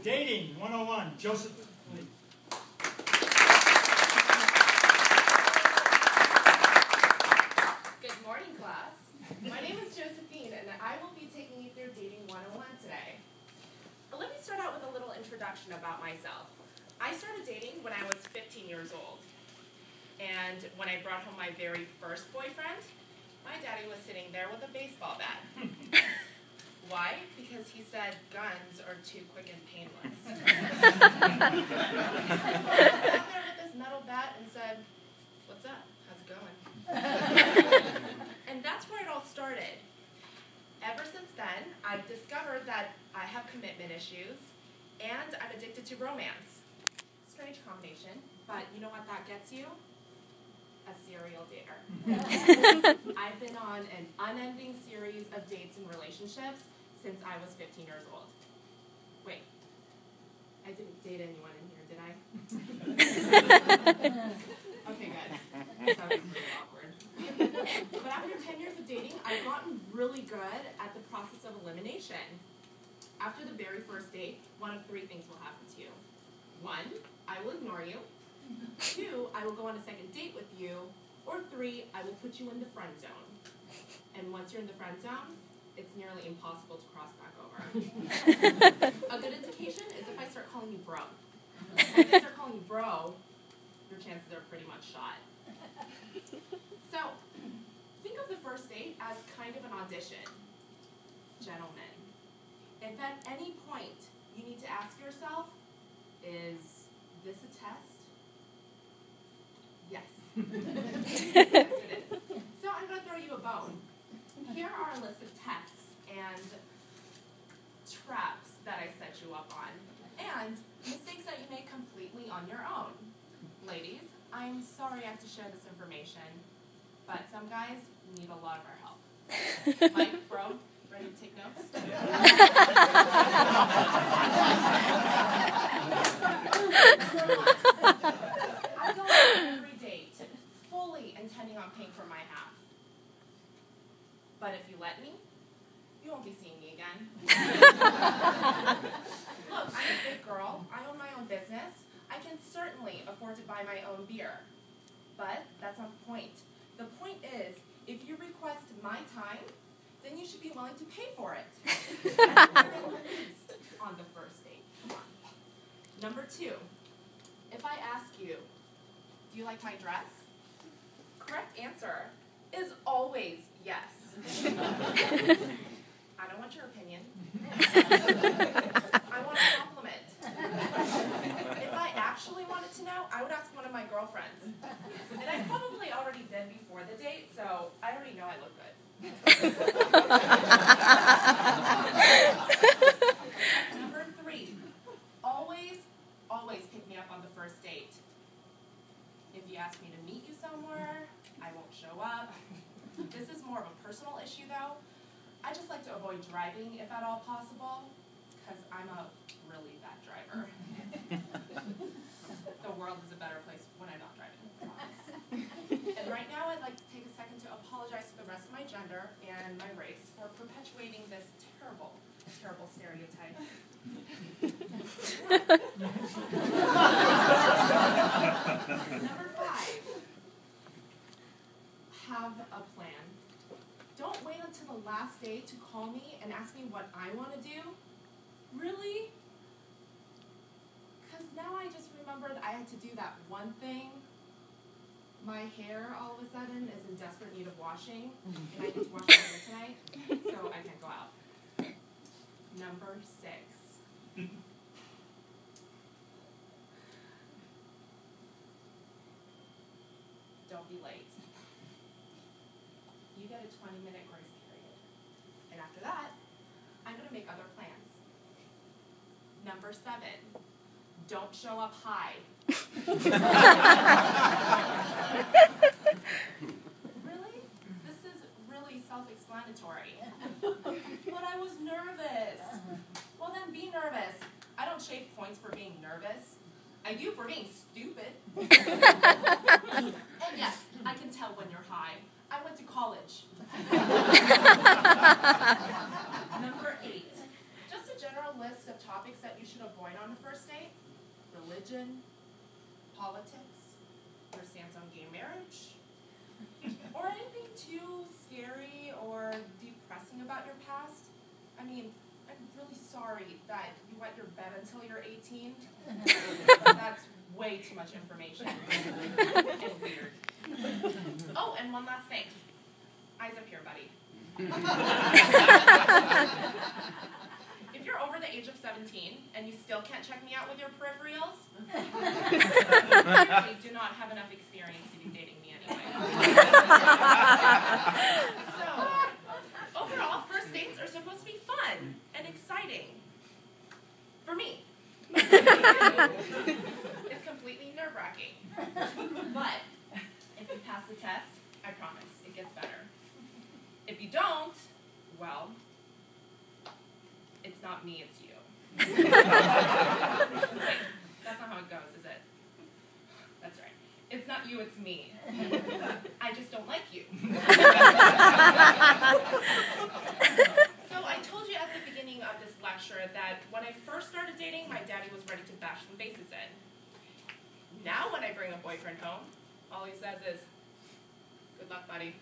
Dating 101, Joseph Lee. Good morning, class. My name is Josephine, and I will be taking you through Dating 101 today. But let me start out with a little introduction about myself. I started dating when I was 15 years old. And when I brought home my very first boyfriend, my daddy was sitting there with a baseball bat. Why? Because he said guns are too quick and painless. I sat there with this metal bat and said, "What's up? How's it going?" And that's where it all started. Ever since then, I've discovered that I have commitment issues and I'm addicted to romance. Strange combination, but you know what that gets you? A serial dater. I've been on an unending series of dates and relationships since I was 15 years old. Wait, I didn't date anyone in here, did I? Okay, good. That was really awkward. But after 10 years of dating, I've gotten really good at the process of elimination. After the very first date, one of three things will happen to you. 1, I will ignore you. 2, I will go on a second date with you. Or 3, I will put you in the friend zone. And once you're in the friend zone, it's nearly impossible to cross back over. A good indication is if I start calling you bro. If I start calling you bro, your chances are pretty much shot. So, think of the first date as kind of an audition. Gentlemen, if at any point you need to ask yourself, is this a test? Yes. Yes, it is. So I'm going to throw you a bone. Here are a list of tests and traps that I set you up on, and mistakes that you make completely on your own. Ladies, I'm sorry I have to share this information, but some guys need a lot of our help. Mike, bro, ready to take notes? I go on every date, fully intending on paying for my half. But if you let me, you won't be seeing me again. Look, I'm a big girl. I own my own business. I can certainly afford to buy my own beer. But that's not the point. The point is, if you request my time, then you should be willing to pay for it. At least on the first date. Come on. Number 2, if I ask you, do you like my dress? Correct answer is always yes. I don't want your opinion. I want a compliment. If I actually wanted to know, I would ask one of my girlfriends. And I probably already did before the date, so I already know I look good. Number 3, always pick me up on the first date. If you ask me to meet you somewhere, I won't show up. This is more of a personal issue, though. I just like to avoid driving, if at all possible, because I'm a really bad driver. The world is a better place when I'm not driving, I promise. And right now, I'd like to take a second to apologize to the rest of my gender and my race for perpetuating this terrible, terrible stereotype. Number 5. Have a plan. Don't wait until the last day to call me and ask me what I want to do. Really? Because now I just remembered I had to do that one thing. My hair, all of a sudden, is in desperate need of washing, and I need to wash my hair tonight, so I can't go out. Number 6. Don't be late. You get a 20-minute grace period. And after that, I'm going to make other plans. Number 7, don't show up high. Really? This is really self-explanatory. But I was nervous. Well, then be nervous. I don't shave points for being nervous. I do for being stupid. And yes, I can tell when you're high. I went to college. Number 8. Just a general list of topics that you should avoid religion, politics, your stance on gay marriage, or anything too scary or depressing about your past. I mean, I'm really sorry that you wet your bed until you're 18. That's way too much information. And weird. Oh, and one last thing. Eyes up here, buddy. If you're over the age of 17 and you still can't check me out with your peripherals, you do not have enough experience to be dating me anyway. So, overall, first dates are supposed to be fun and exciting. For me. It's completely nerve-wracking. But if you pass the test, I promise, it gets better. If you don't, well, it's not me, it's you. Wait, that's not how it goes, is it? That's right. It's not you, it's me. I just don't like you. So I told you at the beginning of this lecture that when I first started dating, my daddy was ready to bash some faces in. Now when I bring a boyfriend home, all he says is, "Good luck, buddy."